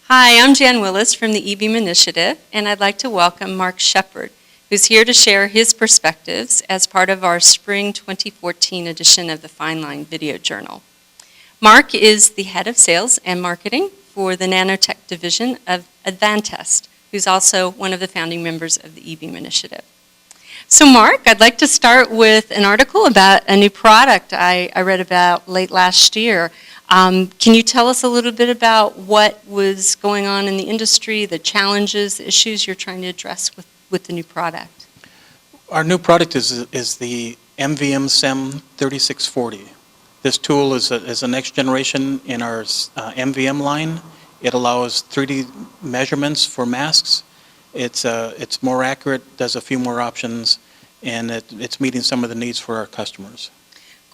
Hi, I'm Jan Willis from the eBeam Initiative, and I'd like to welcome Mark Sheppard, who's here to share his perspectives as part of our Spring 2014 edition of the Fine Line Video Journal. Mark is the head of sales and marketing for the nanotech division of Advantest, who's also one of the founding members of the eBeam Initiative. So Mark, I'd like to start with an article about a new product I read about late last year. Can you tell us a little bit about what was going on in the industry, the challenges, the issues you're trying to address with the new product? Our new product is the MVM-SEM 3640. This tool is a next generation in our MVM line. It allows 3D measurements for masks. It's more accurate, does a few more options, and it's meeting some of the needs for our customers.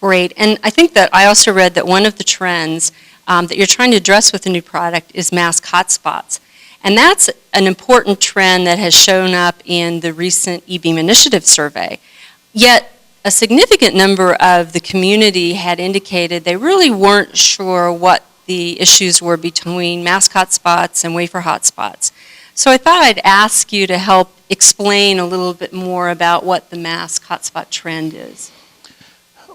Great, and I think that I also read that one of the trends that you're trying to address with the new product is mask hotspots. And that's an important trend that has shown up in the recent eBeam Initiative survey. Yet a significant number of the community had indicated they really weren't sure what the issues were between mask hotspots and wafer hotspots. So I thought I'd ask you to help explain a little bit more about what the mask hotspot trend is.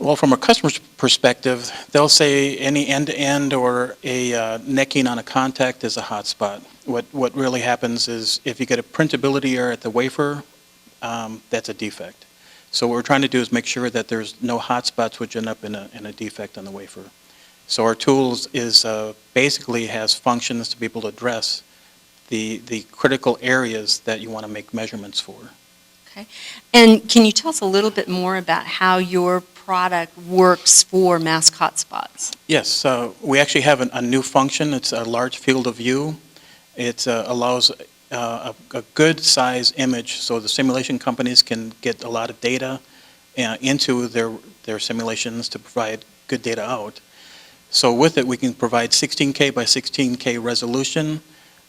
Well, from a customer's perspective, they'll say any end-to-end or a necking on a contact is a hotspot. What really happens is if you get a printability error at the wafer, that's a defect. So what we're trying to do is make sure that there's no hotspots which end up in a defect on the wafer. So our tools basically has functions to be able to address the critical areas that you want to make measurements for. Okay. And can you tell us a little bit more about how your product works for mask hotspots? Yes, we actually have a new function. It's a large field of view. It allows a good size image so the simulation companies can get a lot of data into their simulations to provide good data out. So with it we can provide 16K by 16K resolution.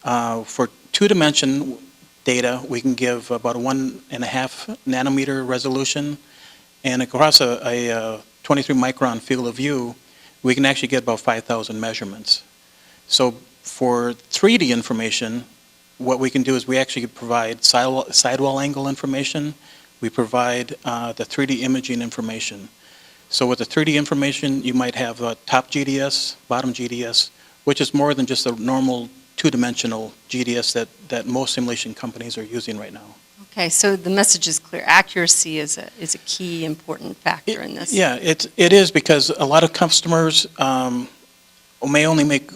For two-dimension data we can give about a 1.5 nanometer resolution, and across a 23 micron field of view we can actually get about 5,000 measurements. So for 3D information, what we can do is we actually provide sidewall angle information. We provide the 3D imaging information. So with the 3D information, you might have top GDS, bottom GDS, which is more than just a normal two-dimensional GDS that most simulation companies are using right now. Okay, so the message is clear. Accuracy is a key important factor in this. Yeah, it is, because a lot of customers may only make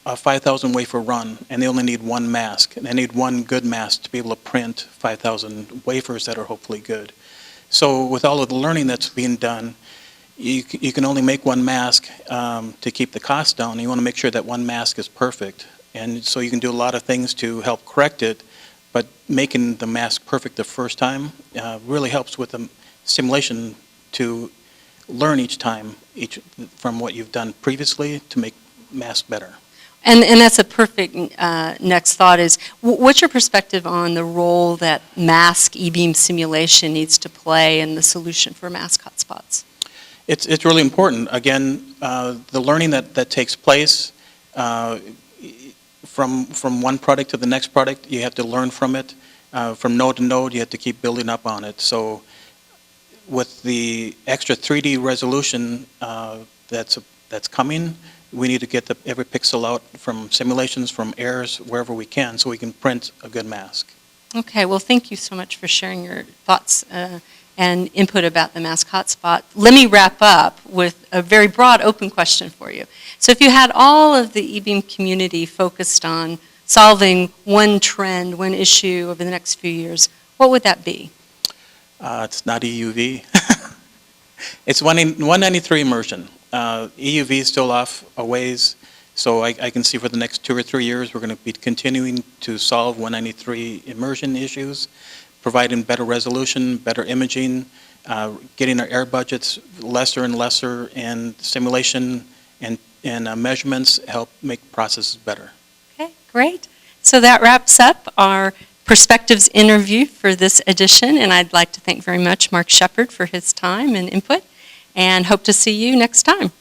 a 5,000 wafer run, and they only need one mask, and they need one good mask to be able to print 5,000 wafers that are hopefully good. So with all of the learning that's being done, you can only make one mask to keep the cost down. You want to make sure that one mask is perfect, and so you can do a lot of things to help correct it, but making the mask perfect the first time really helps with the simulation to learn each time from what you've done previously to make masks better. And that's a perfect next thought is, what's your perspective on the role that mask eBeam simulation needs to play in the solution for mask hotspots? It's really important. Again, the learning that takes place from one product to the next product, you have to learn from it. From node to node, you have to keep building up on it. So with the extra 3D resolution that's coming, we need to get every pixel out from simulations, from errors, wherever we can, so we can print a good mask. Okay, well thank you so much for sharing your thoughts and input about the mask hotspot. Let me wrap up with a very broad open question for you. So if you had all of the eBeam community focused on solving one trend, one issue over the next few years, what would that be? It's not EUV. It's 193 immersion. EUV is still off a ways, so I can see for the next 2 or 3 years we're going to be continuing to solve 193 immersion issues, providing better resolution, better imaging, getting our air budgets lesser and lesser, and simulation and measurements help make processes better. Okay, great. So that wraps up our Perspectives interview for this edition, and I'd like to thank very much Mark Sheppard for his time and input, and hope to see you next time.